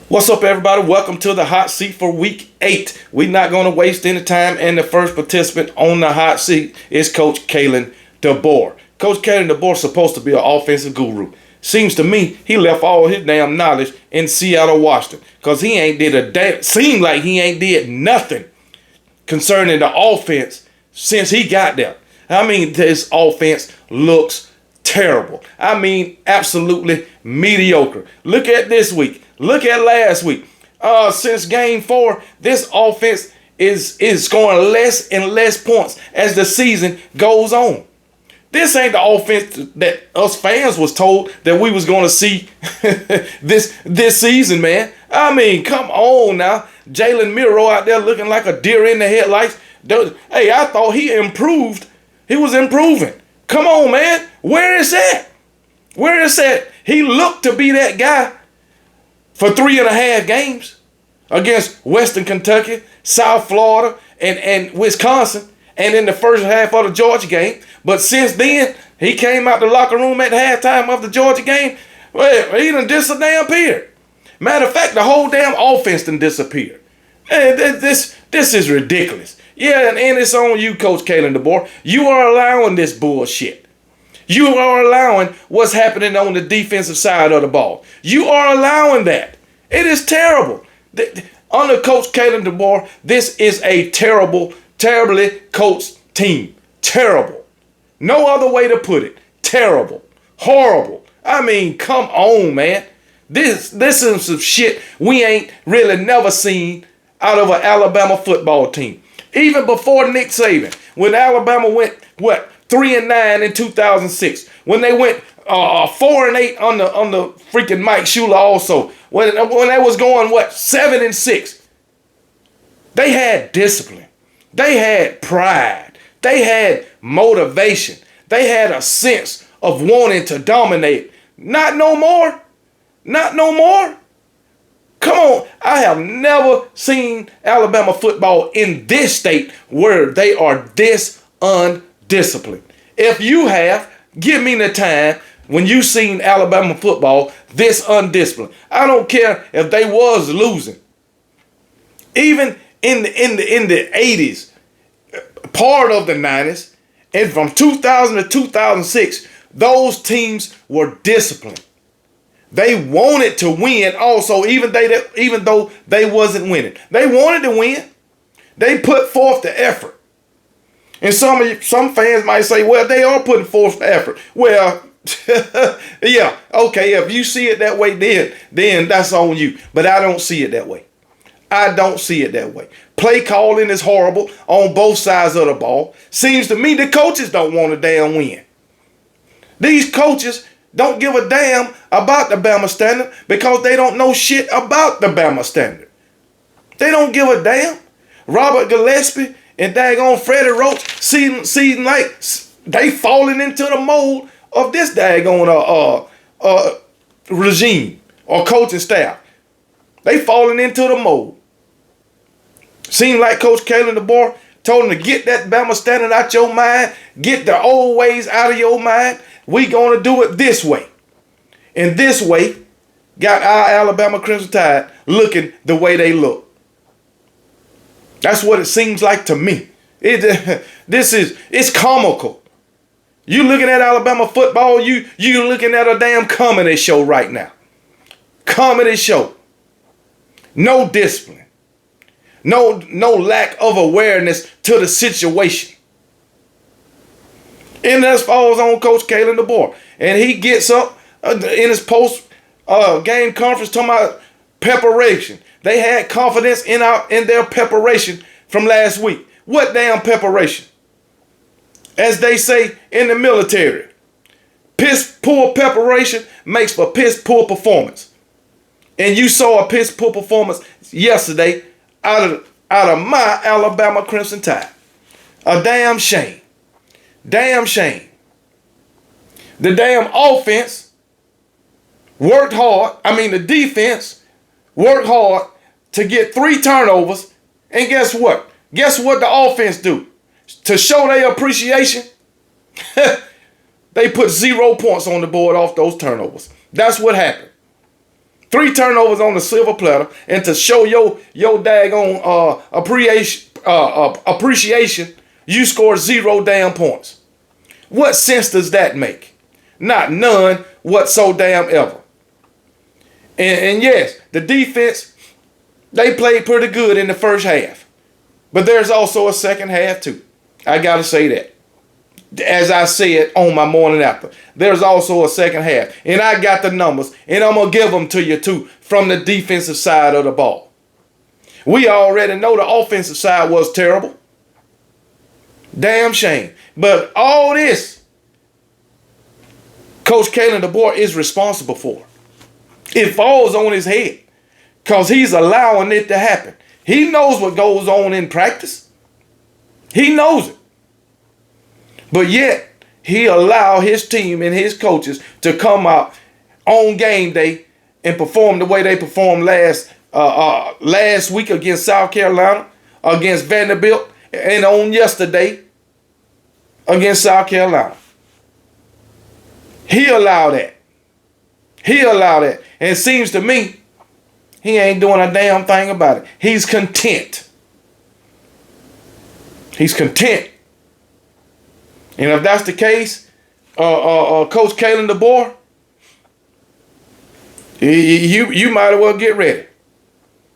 What's up, everybody? Welcome to the hot seat for week 8. We're not going to waste any time, and the first participant on the hot seat is Coach Kalen DeBoer. Coach Kalen DeBoer is supposed to be an offensive guru. Seems to me he left all his damn knowledge in Seattle, Washington, because he ain't did a damn. Seemed like he ain't did nothing concerning the offense since he got there. I mean, this offense looks terrible. I mean, absolutely mediocre. Look at this week. Look at last week. Since game 4, this offense is scoring less and less points as the season goes on. This ain't the offense that us fans was told that we was going to see this season, man. I mean, come on now. Jalen Miro out there looking like a deer in the headlights. Hey, I thought he improved. He was improving. Come on, man. Where is that? Where is that? He looked to be that guy for 3.5 games against Western Kentucky, South Florida, and Wisconsin, and in the first half of the Georgia game. But since then, he came out the locker room at halftime of the Georgia game. Well, he done disappeared. Matter of fact, the whole damn offense done disappeared. And this is ridiculous. Yeah, and it's on you, Coach Kalen DeBoer. You are allowing this bullshit. You are allowing what's happening on the defensive side of the ball. You are allowing that. It is terrible. Under Coach Kalen DeBoer, this is a terribly coached team. Terrible. No other way to put it. Terrible. Horrible. I mean, come on, man. This is some shit we ain't really never seen out of an Alabama football team. Even before Nick Saban, when Alabama went, 3-9 in 2006. When they went 4-8 on the freaking Mike Shula also. When they was going 7-6. They had discipline. They had pride. They had motivation. They had a sense of wanting to dominate. Not no more. Not no more. Come on. I have never seen Alabama football in this state where they are this undisciplined. If you have, give me the time when you seen Alabama football this undisciplined. I don't care if they was losing. Even in the 80s, part of the 90s, and from 2000 to 2006, those teams were disciplined. They wanted to win also, even though they wasn't winning. They wanted to win. They put forth the effort. And some fans might say, well, they are putting forth the effort. Well, yeah, okay, if you see it that way, then that's on you. But I don't see it that way. I don't see it that way. Play calling is horrible on both sides of the ball. Seems to me the coaches don't want to damn win. These coaches don't give a damn about the Bama standard because they don't know shit about the Bama standard. They don't give a damn. Robert Gillespie and daggone Freddie Roach seem like they falling into the mold of this daggone regime or coaching staff. They falling into the mold. Seem like Coach Kalen DeBoer told them to get that Bama standard out your mind, get the old ways out of your mind. We gonna do it this way. And this way got our Alabama Crimson Tide looking the way they look. That's what it seems like to me. It's comical. You looking at Alabama football, you looking at a damn comedy show right now. Comedy show. No discipline. No lack of awareness to the situation. And that falls on Coach Kalen DeBoer. And he gets up in his post game conference talking about preparation. They had confidence in their preparation from last week. What damn preparation? As they say in the military, piss poor preparation makes for piss poor performance. And you saw a piss poor performance yesterday out of my Alabama Crimson Tide. A damn shame. Damn shame. The damn offense worked hard. The defense worked hard to get 3 turnovers. And guess what? Guess what the offense do? To show their appreciation, they put 0 points on the board off those turnovers. That's what happened. 3 turnovers on the silver platter, and to show your daggone appreciation, you scored 0 damn points. What sense does that make? Not none whatsoever. And yes, the defense, they played pretty good in the first half. But there's also a second half too. I got to say that. As I said on my morning after, there's also a second half. And I got the numbers, and I'm going to give them to you too from the defensive side of the ball. We already know the offensive side was terrible. Damn shame. But all this, Coach Kalen DeBoer is responsible for. It falls on his head because he's allowing it to happen. He knows what goes on in practice. He knows it. But yet, he allowed his team and his coaches to come out on game day and perform the way they performed last week against South Carolina, against Vanderbilt, and on yesterday against South Carolina. He allowed that. He allowed that. And it seems to me he ain't doing a damn thing about it. He's content. He's content. And if that's the case, Coach Kalen DeBoer, you might as well get ready.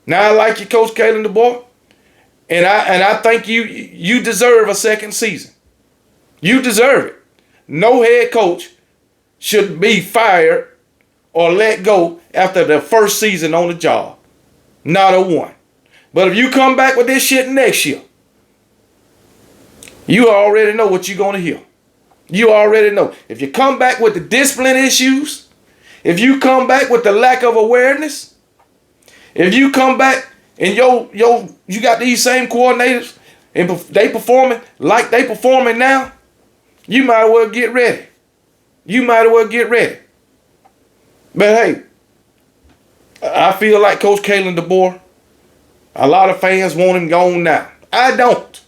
Now I like you, Coach Kalen DeBoer, and I think you deserve a second season. You deserve it. No head coach should be fired or let go after the first season on the job. Not a one. But if you come back with this shit next year, you already know what you're going to hear. You already know. If you come back with the discipline issues, if you come back with the lack of awareness, if you come back and you got these same coordinators and they performing like they performing now, you might as well get ready. You might as well get ready. But hey, I feel like Coach Kalen DeBoer, a lot of fans want him gone now. I don't.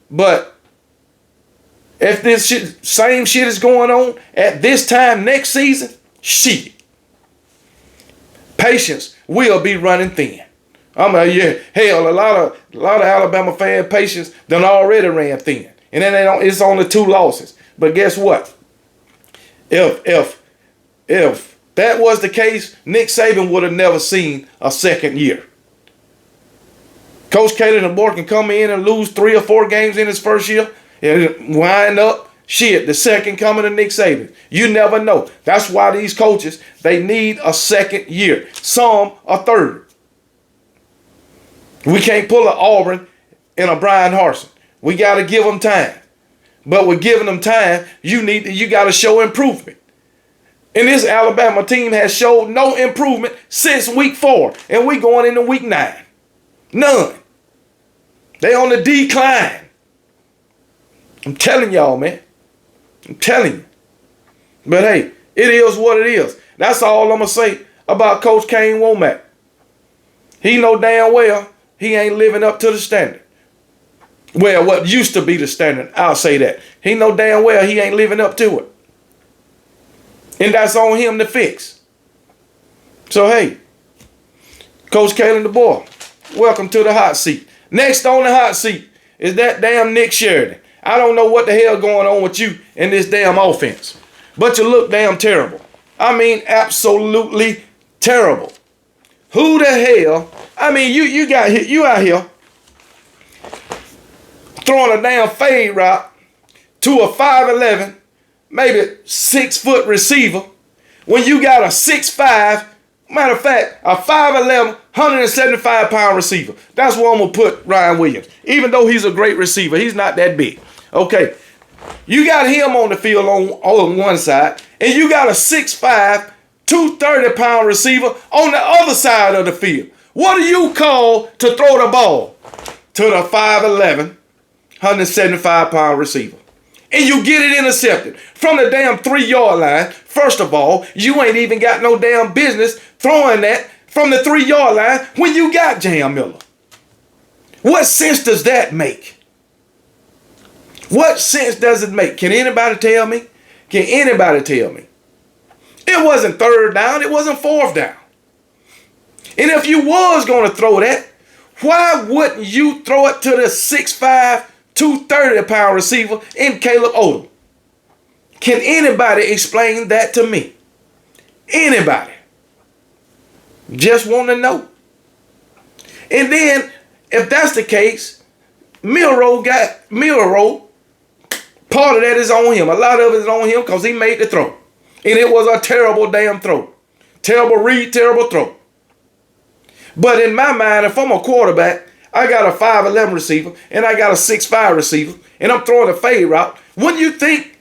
But if this same shit is going on at this time next season, shit, patience will be running thin. Hell, a lot of Alabama fan patience done already ran thin, and then it's only 2 losses. But guess what? If that was the case, Nick Saban would have never seen a second year. Coach Kalen DeBoer can come in and lose 3 or 4 games in his first year and wind up, the second coming of Nick Saban. You never know. That's why these coaches, they need a second year. Some a third. We can't pull an Auburn and a Brian Harsin. We got to give them time. But with giving them time, you got to show improvement. And this Alabama team has showed no improvement since week 4. And we going into week 9. None. They on the decline. I'm telling y'all, man. I'm telling you. But hey, it is what it is. That's all I'm going to say about Coach Kane Womack. He know damn well he ain't living up to the standard. Well, what used to be the standard, I'll say that. He know damn well he ain't living up to it. And that's on him to fix. So, hey, Coach Kalen DeBoer, welcome to the hot seat. Next on the hot seat is that damn Nick Sheridan. I don't know what the hell going on with you in this damn offense, but you look damn terrible. I mean, absolutely terrible. Who the hell? I mean, you out here throwing a damn fade route to a 5'11", maybe 6-foot receiver when you got a 6'5", matter of fact, a 5'11", 175-pound receiver. That's where I'm going to put Ryan Williams. Even though he's a great receiver, he's not that big. Okay, you got him on the field on one side, and you got a 6'5", 230-pound receiver on the other side of the field. What do you call to throw the ball to the 5'11", 175-pound receiver? And you get it intercepted from the damn 3-yard line. First of all, you ain't even got no damn business throwing that from the 3-yard line when you got Jam Miller. What sense does that make? What sense does it make? Can anybody tell me? Can anybody tell me? It It wasn't third down. It wasn't fourth down. And if you was going to throw that, why wouldn't you throw it to the 6'5", 230-pound receiver in Caleb Odom? Can anybody explain that to me? Anybody? Just want to know. And then, if that's the case, Milroe, part of that is on him. A lot of it is on him because he made the throw. And it was a terrible damn throw. Terrible read, terrible throw. But in my mind, if I'm a quarterback, I got a 5'11 receiver and I got a 6'5 receiver and I'm throwing a fade route, wouldn't you think,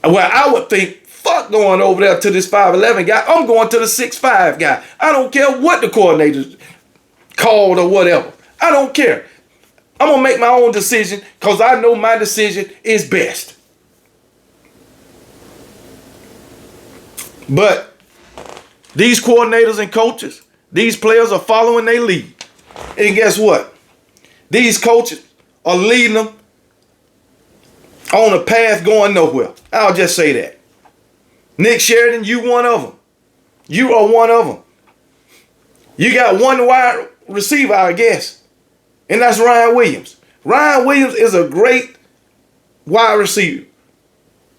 well, I would think, fuck going over there to this 5'11 guy. I'm going to the 6'5 guy. I don't care what the coordinator called or whatever. I don't care. I'm going to make my own decision because I know my decision is best. But these coordinators and coaches, these players are following their lead. And guess what? These coaches are leading them on a path going nowhere. I'll just say that. Nick Sheridan, you one of them. You are one of them. You got one wide receiver, I guess. And that's Ryan Williams. Ryan Williams is a great wide receiver.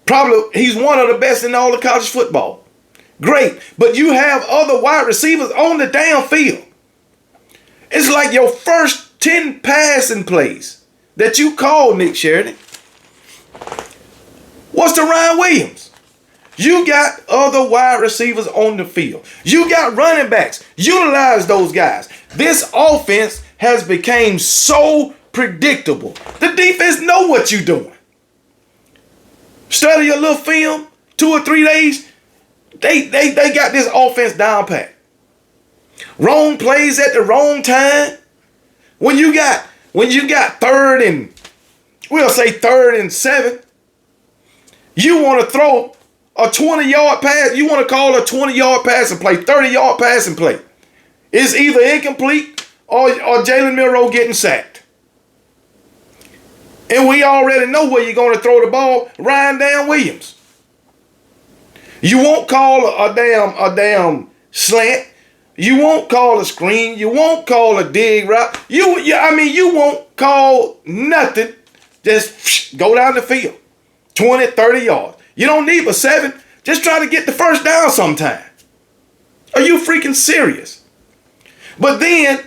Probably he's one of the best in all of college football. Great. But you have other wide receivers on the damn field. It's like your first 10 passing plays that you call, Nick Sheridan. What's to Ryan Williams? You got other wide receivers on the field. You got running backs. Utilize those guys. This offense has become so predictable. The defense know what you're doing. Study your little film, 2 or 3 days. They got this offense down pat. Wrong plays at the wrong time. When you got third and, we'll say 3rd and 7, you want to throw a 20-yard pass. You want to call a 20-yard passing play, 30-yard passing play. It's either incomplete or Jalen Milroe getting sacked. And we already know where you're going to throw the ball, Ryan Dan Williams. You won't call a damn slant. You won't call a screen. You won't call a dig route. You won't call nothing. Just go down the field. 20, 30 yards. You don't need but 7. Just try to get the first down sometime. Are you freaking serious? But then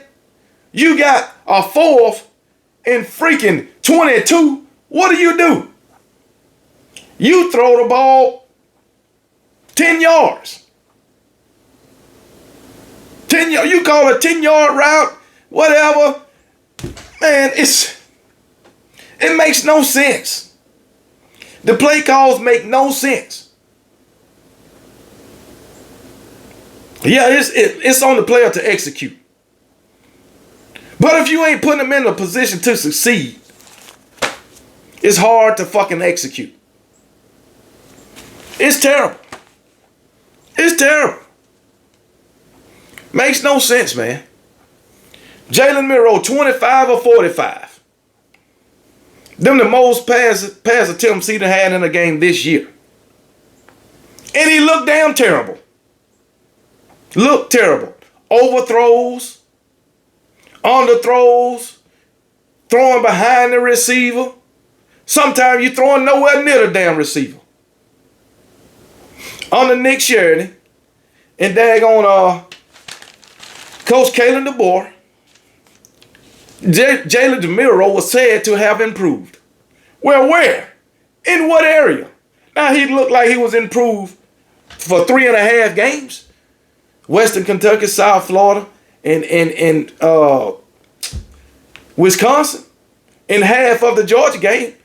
you got a 4th and freaking 22. What do? You throw the ball 10 yards. 10 yards. You call a 10-yard route, whatever. Man, it makes no sense. The play calls make no sense. Yeah, it's on the player to execute. But if you ain't putting them in a position to succeed, it's hard to fucking execute. It's terrible. It's terrible. Makes no sense, man. Jalen Milroe, 25 or 45. Them the most pass attempts he done had in a game this year. And he looked damn terrible. Looked terrible. Overthrows, underthrows, throwing behind the receiver. Sometimes you throwing nowhere near the damn receiver. Under Nick Sheridan and daggone Coach Kalen DeBoer, Jalen Milroe was said to have improved. Well, where? In what area? Now, he looked like he was improved for 3.5 games. Western Kentucky, South Florida, and Wisconsin, and half of the Georgia game.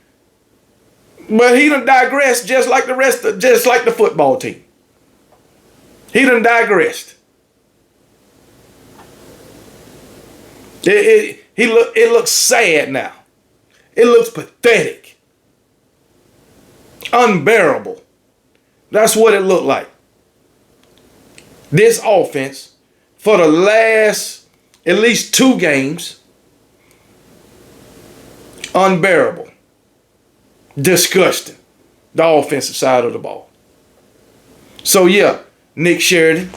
But he done digressed just like the football team. He done digressed. It looks sad now. It looks pathetic. Unbearable. That's what it looked like. This offense, for the last at least 2 games, unbearable. Disgusting. The offensive side of the ball. So yeah, Nick Sheridan,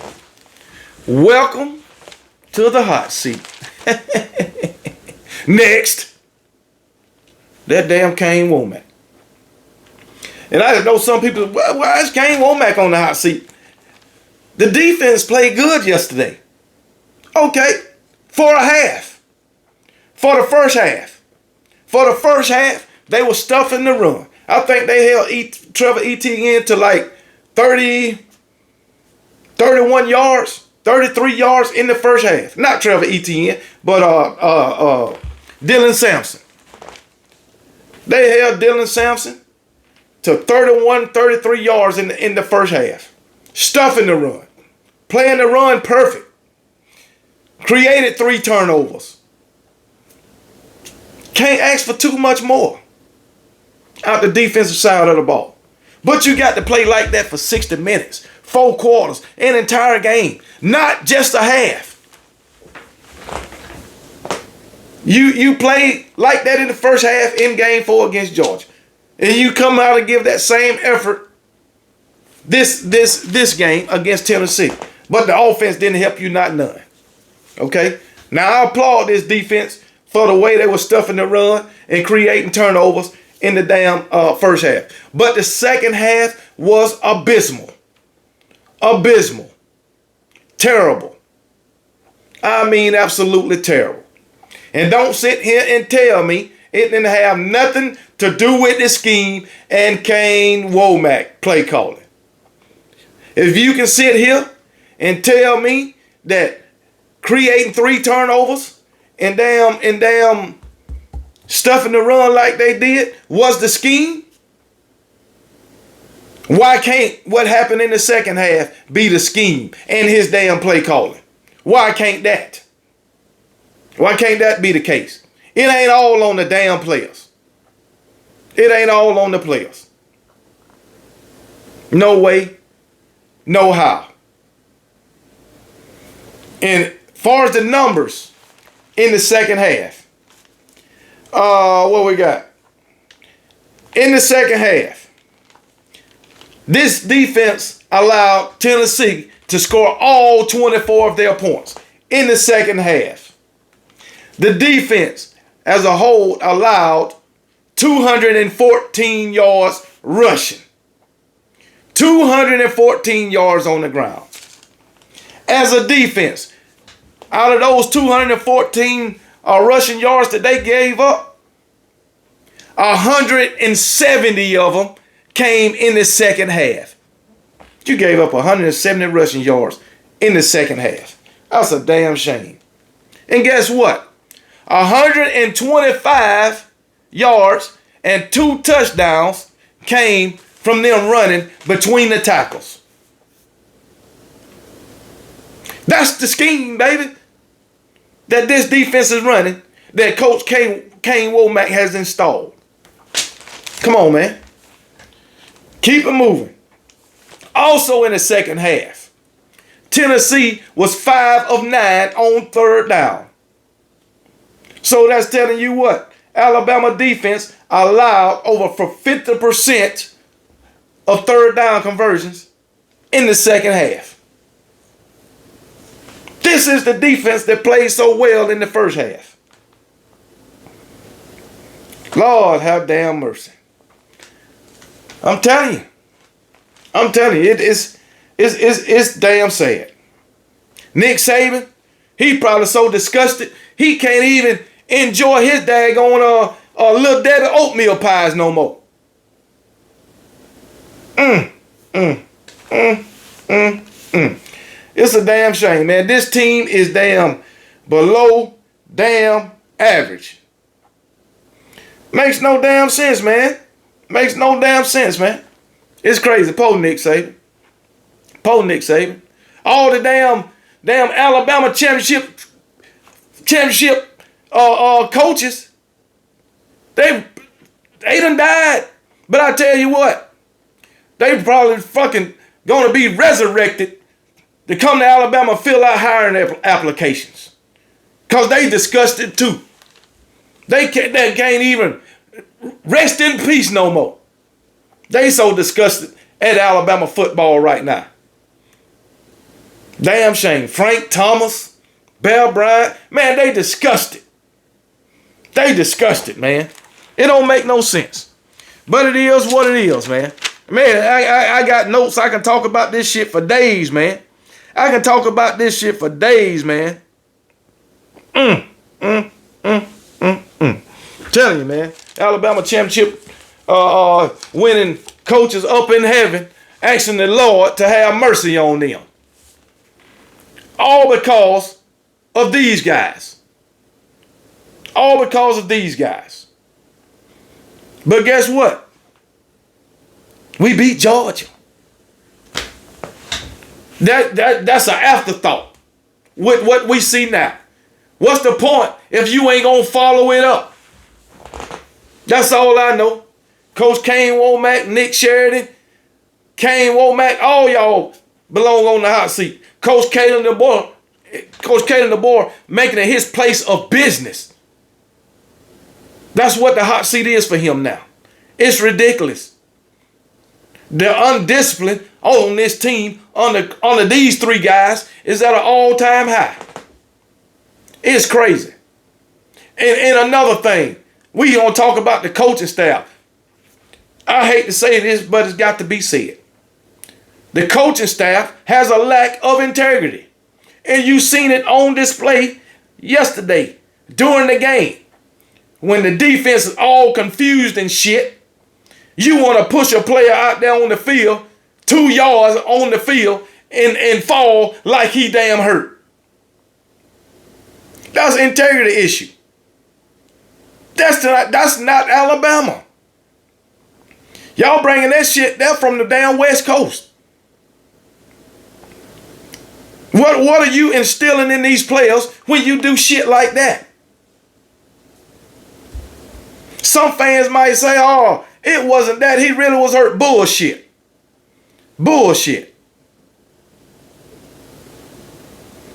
welcome to the hot seat. Next, that damn Kane Womack. And I know some people, why is Kane Womack on the hot seat? The defense played good yesterday. Okay, for a half. For the first half. For the first half, they were stuffing the run. I think they held Trevor Etienne to like 30, 31 yards, 33 yards in the first half. Not Trevor Etienne, but Dylan Sampson. They held Dylan Sampson to 31, 33 yards in the first half. Stuffing the run. Playing the run perfect. Created 3 turnovers. Can't ask for too much more out the defensive side of the ball. But you got to play like that for 60 minutes, 4 quarters, an entire game, not just a half. You played like that in the first half in game 4 against Georgia. And you come out and give that same effort this game against Tennessee. But the offense didn't help you not none. Okay? Now I applaud this defense for the way they were stuffing the run and creating turnovers in the damn first half. But the second half was abysmal. Abysmal. Terrible. I mean absolutely terrible. And don't sit here and tell me it didn't have nothing to do with the scheme and Kane Womack play calling. If you can sit here and tell me that creating 3 turnovers and damn stuffing the run like they did was the scheme, why can't what happened in the second half be the scheme and his damn play calling? Why can't that? Why can't that be the case? It ain't all on the damn players. It ain't all on the players. No way, no how. And far as the numbers in the second half, what we got? In the second half, this defense allowed Tennessee to score all 24 of their points in the second half. The defense as a whole allowed 214 yards rushing. 214 yards on the ground. As a defense, out of those 214 rushing yards that they gave up, 170 of them came in the second half. You gave up 170 rushing yards in the second half. That's a damn shame. And guess what? 125 yards and 2 touchdowns came from them running between the tackles. That's the scheme, baby, that this defense is running, that Coach Kane Womack has installed. Come on, man. Keep it moving. Also in the second half, Tennessee was 5 of 9 on third down. So that's telling you what? Alabama defense allowed over for 50% of third down conversions in the second half. This is the defense that played so well in the first half. Lord have damn mercy. I'm telling you, it's damn sad. Nick Saban, he probably so disgusted, he can't even enjoy his daggone Little Debbie oatmeal pies no more. It's a damn shame, man. This team is damn below damn average. Makes no damn sense, man. Makes no damn sense, man. It's crazy. Po Nick Saban. All the damn Alabama championship coaches, they done died. But I tell you what, they probably fucking gonna be resurrected to come to Alabama and fill out hiring applications. Because they disgusted too. They can't even rest in peace no more. They so disgusted at Alabama football right now. Damn shame. Frank Thomas, Bear Bryant, man, they disgusted. They disgusted, man. It don't make no sense. But it is what it is, man. Man, I got notes. I can talk about this shit for days, man. I can talk about this shit for days, man. Telling you, man. Alabama championship winning coaches up in heaven asking the Lord to have mercy on them. All because of these guys. All because of these guys. But guess what? We beat Georgia. That's an afterthought with what we see now. What's the point if you ain't gonna follow it up? That's all I know. Coach Kane Womack, Nick Sheridan, Kane Womack, all y'all belong on the hot seat. Coach Kalen DeBoer making it his place of business. That's what the hot seat is for him now. It's ridiculous. The undisciplined on this team, under these three guys, is at an all-time high. It's crazy. And another thing, we gonna talk about the coaching staff. I hate to say this, but it's got to be said. The coaching staff has a lack of integrity. And you seen it on display yesterday during the game. When the defense is all confused and shit, you want to push a player out there on the field, 2 yards on the field, and fall like he damn hurt. That's an integrity issue. That's not Alabama. Y'all bringing that shit there from the damn West Coast. What are you instilling in these players when you do shit like that? Some fans might say, oh, it wasn't that. He really was hurt. Bullshit. Bullshit.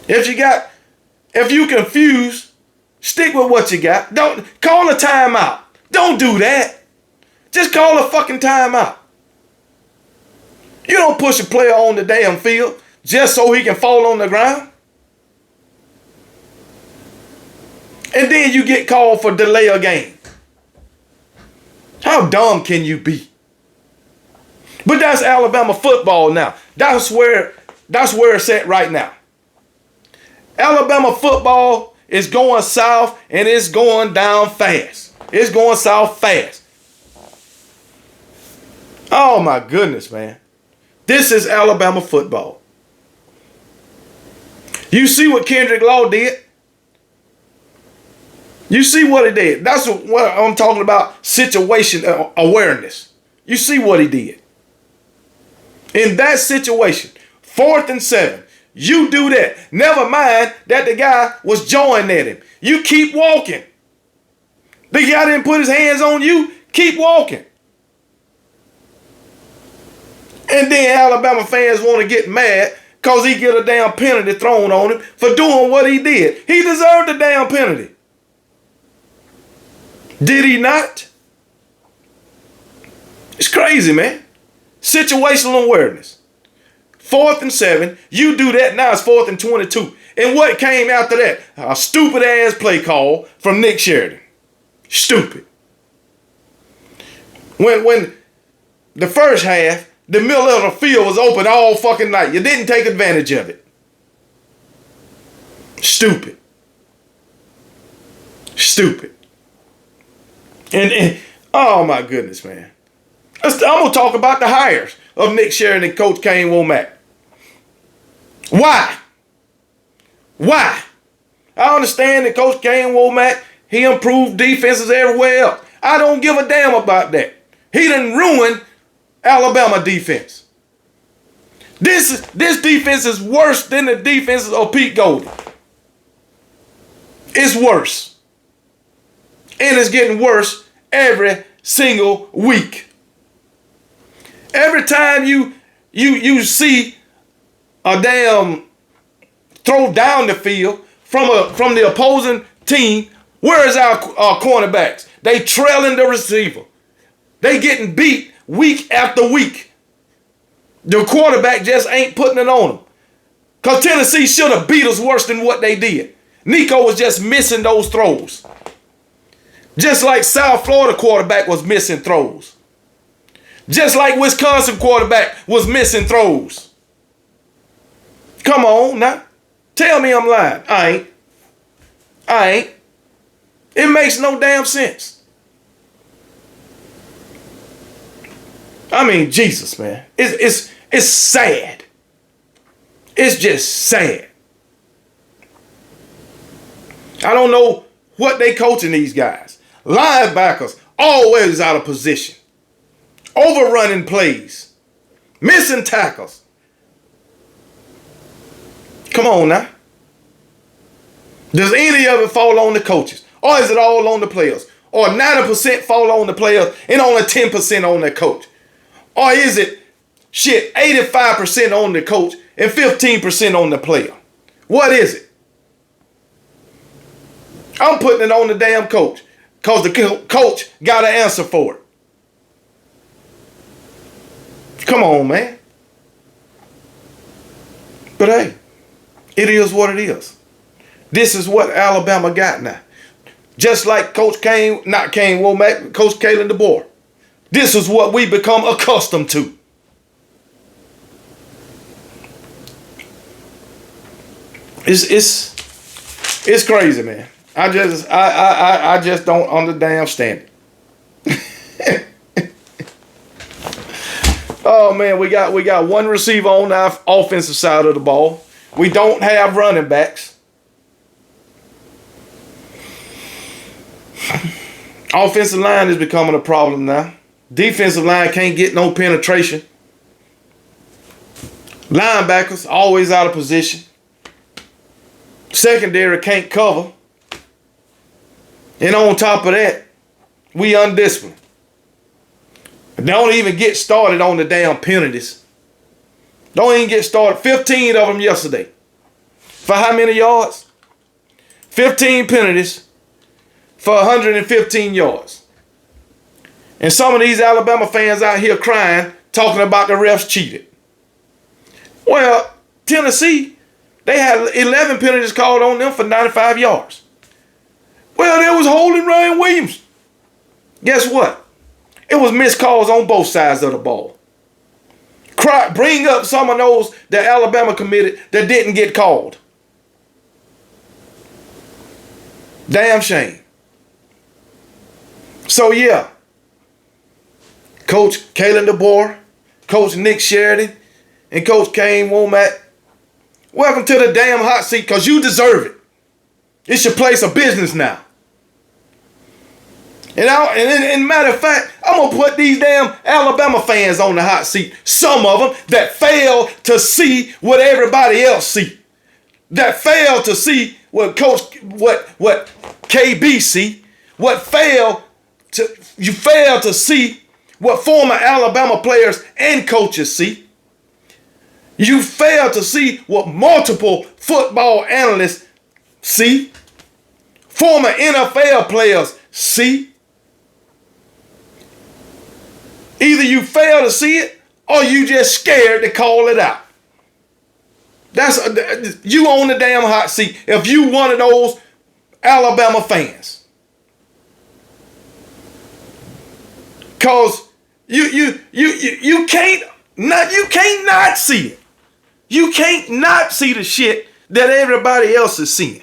If you confused, stick with what you got. Don't call a timeout. Don't do that. Just call a fucking timeout. You don't push a player on the damn field just so he can fall on the ground. And then you get called for delay of game. How dumb can you be? But that's Alabama football now. That's where it's at right now. Alabama football is going south and it's going down fast. It's going south fast. Oh my goodness, man. This is Alabama football. You see what Kendrick Law did? You see what he did. That's what I'm talking about, situation awareness. You see what he did. In that situation, 4th and 7, you do that. Never mind that the guy was jawing at him. You keep walking. The guy didn't put his hands on you. Keep walking. And then Alabama fans want to get mad because he get a damn penalty thrown on him for doing what he did. He deserved a damn penalty. Did he not? It's crazy, man. Situational awareness. 4th and 7. You do that, now it's 4th and 22. And what came after that? A stupid ass play call from Nick Sheridan. Stupid. When the first half, the middle of the field was open all fucking night. You didn't take advantage of it. Stupid. Stupid. And oh my goodness, man. I'm going to talk about the hires of Nick Sheridan and Coach Kane Womack. Why? Why? I understand that Coach Kane Womack, he improved defenses everywhere else. I don't give a damn about that. He done ruined Alabama defense. This defense is worse than the defenses of Pete Golding. It's worse. And it's getting worse every single week. Every time you see a damn throw down the field from the opposing team, where is our cornerbacks? They trailing the receiver. They getting beat week after week. The quarterback just ain't putting it on them. Because Tennessee should have beat us worse than what they did. Nico was just missing those throws. Just like South Florida quarterback was missing throws. Just like Wisconsin quarterback was missing throws. Come on now. Tell me I'm lying. I ain't. It makes no damn sense. I mean, Jesus, man. It's sad. It's just sad. I don't know what they coaching these guys. Linebackers always out of position. Overrunning plays. Missing tackles. Come on now. Does any of it fall on the coaches? Or is it all on the players? Or 90% fall on the players and only 10% on the coach? Or is it 85% on the coach and 15% on the player? What is it? I'm putting it on the damn coach because the coach got an answer for it. Come on, man. But hey, it is what it is. This is what Alabama got now. Just like Coach Kane, not Kane Womack, Coach Kalen DeBoer. This is what we become accustomed to. It's crazy, man. I just don't understand it. Oh man, we got one receiver on our offensive side of the ball. We don't have running backs. Offensive line is becoming a problem now. Defensive line can't get no penetration. Linebackers always out of position. Secondary can't cover. And on top of that, we undisciplined. Don't even get started on the damn penalties. Don't even get started. 15 of them yesterday. For how many yards? 15 penalties for 115 yards. And some of these Alabama fans out here crying, talking about the refs cheated. Well, Tennessee, they had 11 penalties called on them for 95 yards. Well, there was holding Ryan Williams. Guess what? It was missed calls on both sides of the ball. Bring up some of those that Alabama committed that didn't get called. Damn shame. So yeah, Coach Kalen DeBoer, Coach Nick Sheridan, and Coach Kane Womack, welcome to the damn hot seat because you deserve it. It's your place of business now. And matter of fact, I'm going to put these damn Alabama fans on the hot seat. Some of them that fail to see what everybody else see. That fail to see what KB see. You fail to see what former Alabama players and coaches see. You fail to see what multiple football analysts see. Former NFL players see. Either you fail to see it or you just scared to call it out. That's you on the damn hot seat if you one of those Alabama fans. Cause you can't not see it. You can't not see the shit that everybody else is seeing.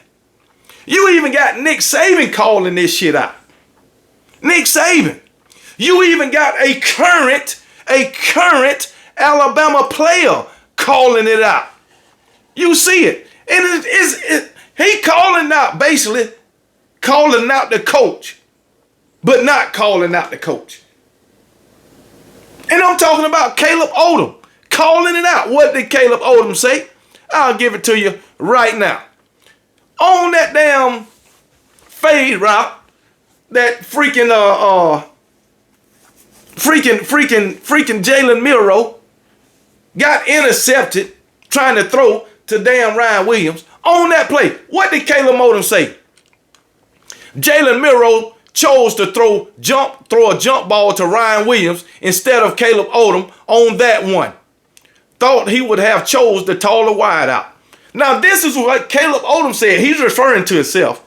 You even got Nick Saban calling this shit out. Nick Saban. You even got a current Alabama player calling it out. You see it. And he calling out, basically calling out the coach, but not calling out the coach. And I'm talking about Caleb Odom calling it out. What did Caleb Odom say? I'll give it to you right now. On that damn fade route, that freaking Jalen Milroe got intercepted trying to throw to damn Ryan Williams. On that play, what did Caleb Odom say? Jalen Milroe chose to throw a jump ball to Ryan Williams instead of Caleb Odom on that one. Thought he would have chose the taller wide out. Now, this is what Caleb Odom said. He's referring to himself.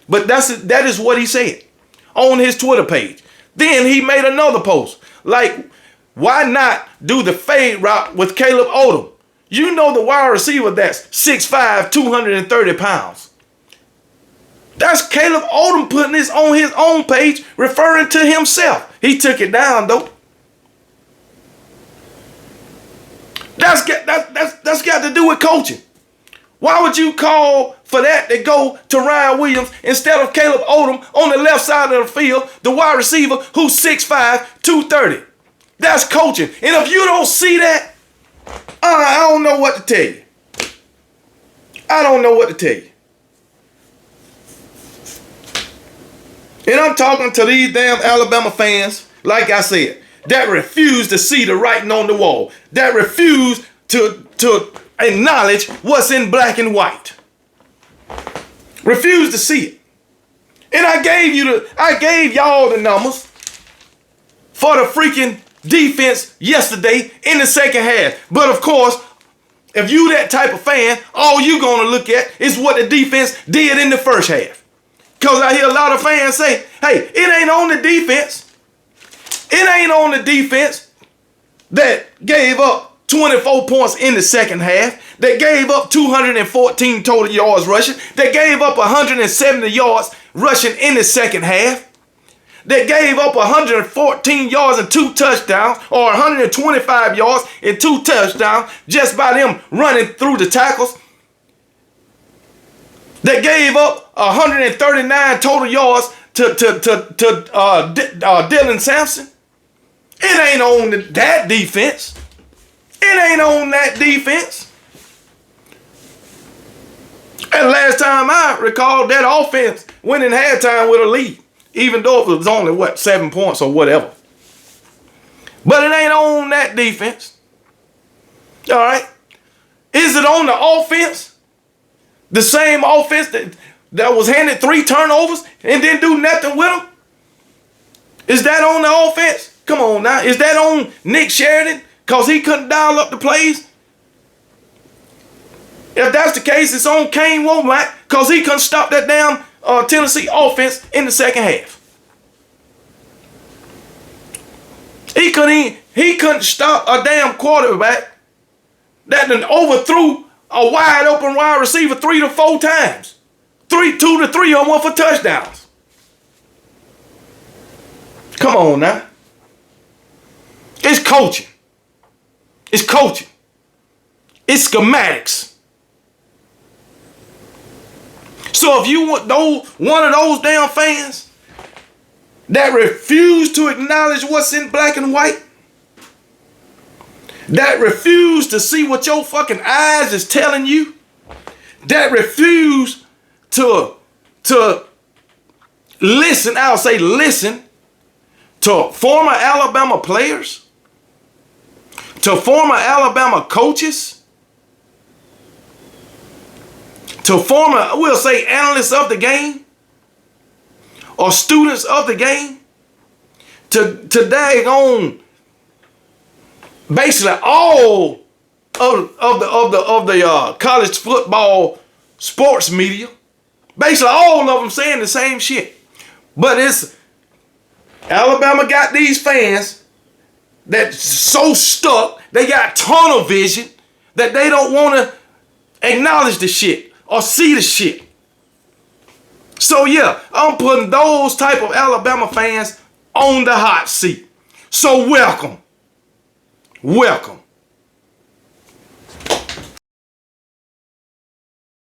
But that is what he said on his Twitter page. Then he made another post. Like, why not do the fade route with Caleb Odom? You know the wide receiver that's 6'5", 230 pounds. That's Caleb Odom putting this on his own page, referring to himself. He took it down, though. That's got to do with coaching. Why would you call for that to go to Ryan Williams instead of Caleb Odom on the left side of the field, the wide receiver who's 6'5", 230? That's coaching. And if you don't see that, I don't know what to tell you. I don't know what to tell you. And I'm talking to these damn Alabama fans, like I said, that refuse to see the writing on the wall, that refuse to acknowledge what's in black and white. Refuse to see it. And I gave y'all the numbers for the freaking defense yesterday in the second half. But of course, if you that type of fan, all you gonna look at is what the defense did in the first half. Because I hear a lot of fans say, hey, it ain't on the defense. It ain't on the defense that gave up 24 points in the second half, that gave up 214 total yards rushing, that gave up 170 yards rushing in the second half, that gave up 114 yards and 2 touchdowns, or 125 yards and 2 touchdowns just by them running through the tackles, that gave up 139 total yards to Dylan Sampson. It ain't on that defense. It ain't on that defense. And last time I recall, that offense went in halftime with a lead, even though it was only, 7 points or whatever. But it ain't on that defense. All right? Is it on the offense? The same offense that was handed 3 turnovers and didn't do nothing with them? Is that on the offense? Come on now. Is that on Nick Sheridan because he couldn't dial up the plays? If that's the case, it's on Kane Womack because he couldn't stop that damn Tennessee offense in the second half. He couldn't stop a damn quarterback that done overthrew a wide open wide receiver 3 to 4 times. 2 to 3 on one for touchdowns. Come on now. It's coaching. It's coaching. It's schematics. So if you want one of those damn fans that refuse to acknowledge what's in black and white, that refuse to see what your fucking eyes is telling you, that refuse to listen, I'll say listen, to former Alabama players, to former Alabama coaches, to former, we'll say, analysts of the game, or students of the game, to daggone basically all of the college football sports media, basically all of them saying the same shit. But it's Alabama got these fans that's so stuck, they got tunnel vision that they don't want to acknowledge the shit or see the shit. So yeah, I'm putting those type of Alabama fans on the hot seat. So welcome. Welcome.